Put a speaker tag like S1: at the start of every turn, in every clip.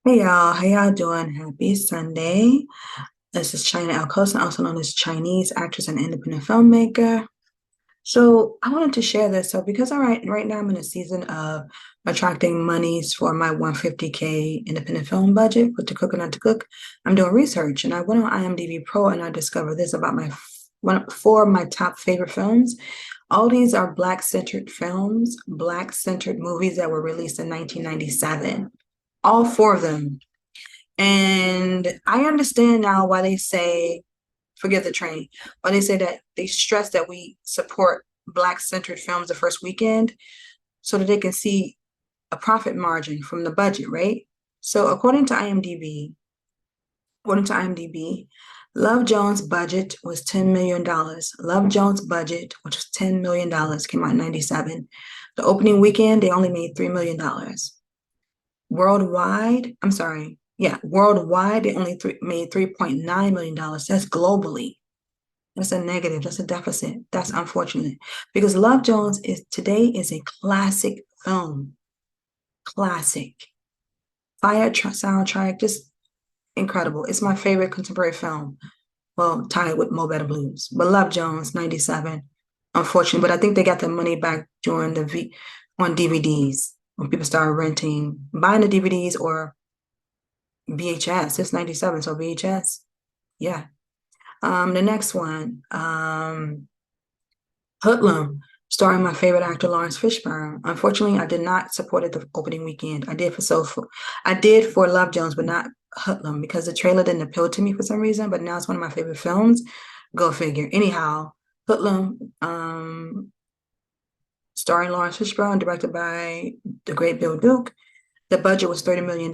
S1: Hey y'all, how y'all doing? Happy Sunday. This is China Alcosa, also known as Chinese actress and independent filmmaker. So I wanted to share this. So because right now I'm in a season of attracting monies for my 150K independent film budget with To Cook or Not to Cook, I'm doing research and I went on IMDb Pro and I discovered this about four of my top favorite films. All these are Black-centered films, Black-centered movies that were released in 1997. All four of them. And I understand now why they say, forget the train, why they say that they stress that we support Black-centered films the first weekend so that they can see a profit margin from the budget, right? So according to IMDb, Love Jones' budget was $10 million. Love Jones' budget, which was $10 million, came out in 97. The opening weekend, they only made $3 million. Worldwide, I'm sorry, yeah, worldwide, they only made $3.9 million. That's globally. That's a negative. That's a deficit. That's unfortunate because Love Jones is a classic film. Classic. Soundtrack, just incredible. It's my favorite contemporary film. Well, tied with Mo Better Blues. But Love Jones, 97. Unfortunately, but I think they got the money back during on DVDs when people started buying the DVDs or VHS. It's 97, so VHS. Yeah. The next one, Hoodlum, starring my favorite actor Lawrence Fishburne. Unfortunately, I did not support it the opening weekend. I did for Love Jones, but not Hoodlum because the trailer didn't appeal to me for some reason. But now it's one of my favorite films. Go figure. Anyhow, Hoodlum, starring Lawrence Fishburne, directed by the great Bill Duke. The budget was $30 million.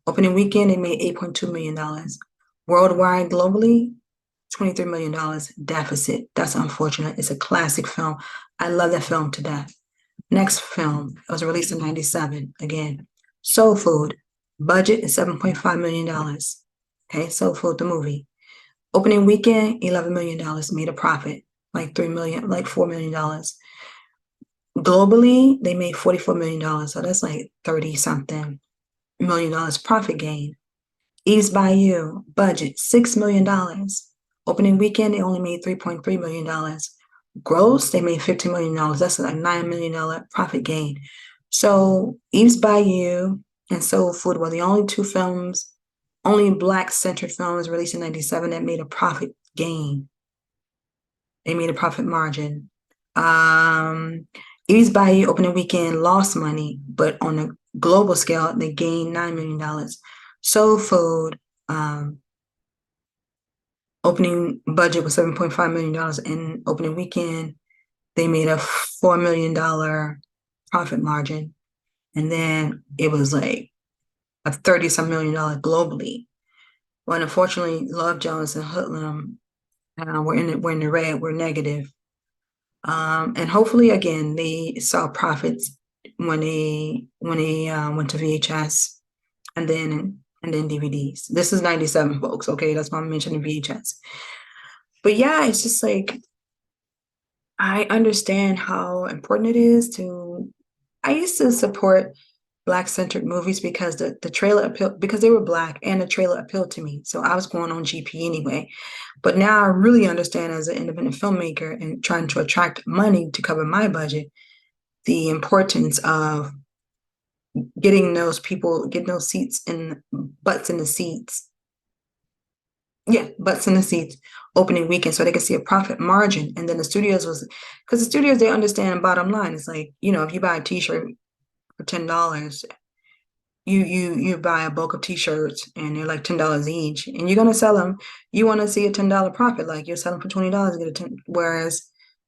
S1: Opening weekend, they made $8.2 million. Worldwide, globally, $23 million deficit. That's unfortunate. It's a classic film. I love that film to death. Next film, it was released in 97. Again, Soul Food. Budget is $7.5 million. Okay, Soul Food, the movie. Opening weekend, $11 million, made a profit, like $4 million. Globally, they made $44 million. So that's like 30 something million dollars profit gain. East Bayou, budget $6 million. Opening weekend, they only made $3.3 million. Gross, they made $15 million. That's like $9 million profit gain. So Eve's Bayou and Soul Food were the only Black-centered films released in 97 that made a profit gain. They made a profit margin. Eve's Bayou opening weekend lost money, but on a global scale, they gained $9 million. Soul Food, opening budget was $7.5 million, and opening weekend, they made a $4 million profit margin. And then it was like a 30-some million globally. Well, unfortunately, Love Jones and Hoodlum we're in the red, we're negative. And hopefully, again, they saw profits when they went to VHS and then DVDs. This is 97, folks. Okay, that's why I'm mentioning VHS. But yeah, it's just like I understand how important it is to. I used to support Black-centered movies because the trailer appealed because they were Black and the trailer appealed to me. So I was going on GP anyway. But now I really understand as an independent filmmaker and trying to attract money to cover my budget, the importance of getting those seats and butts in the seats. Yeah, butts in the seats opening weekend so they can see a profit margin. And then because the studios, they understand bottom line. It's like, if you buy a t-shirt for $10, you buy a bulk of t-shirts and they're like $10 each and you're going to sell them. You want to see a $10 profit, like you're selling for $20, get a 10. Whereas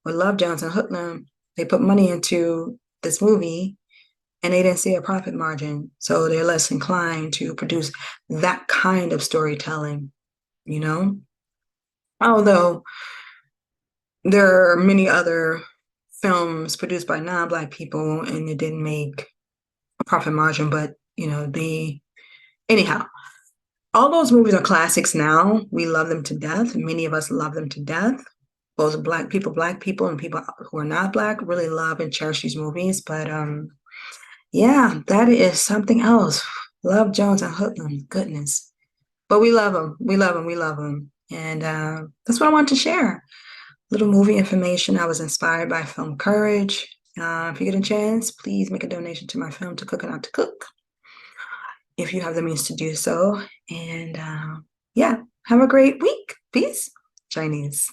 S1: with Love Jones and Hoodlum, they put money into this movie and they didn't see a profit margin. So they're less inclined to produce that kind of storytelling, you know? Although there are many other films produced by non-Black people and it didn't make a profit margin, but anyhow, all those movies are classics now. We love them to death. Many of us love them to death. Both Black people, and people who are not Black really love and cherish these movies. But yeah, that is something else. Love Jones and Hoodlum, goodness. But we love them. We love them. We love them. And that's what I want to share. Little movie information. I was inspired by film Courage. If you get a chance, please make a donation to my film, To Cook and Not to Cook, if you have the means to do so. And yeah, have a great week. Peace. Chinese.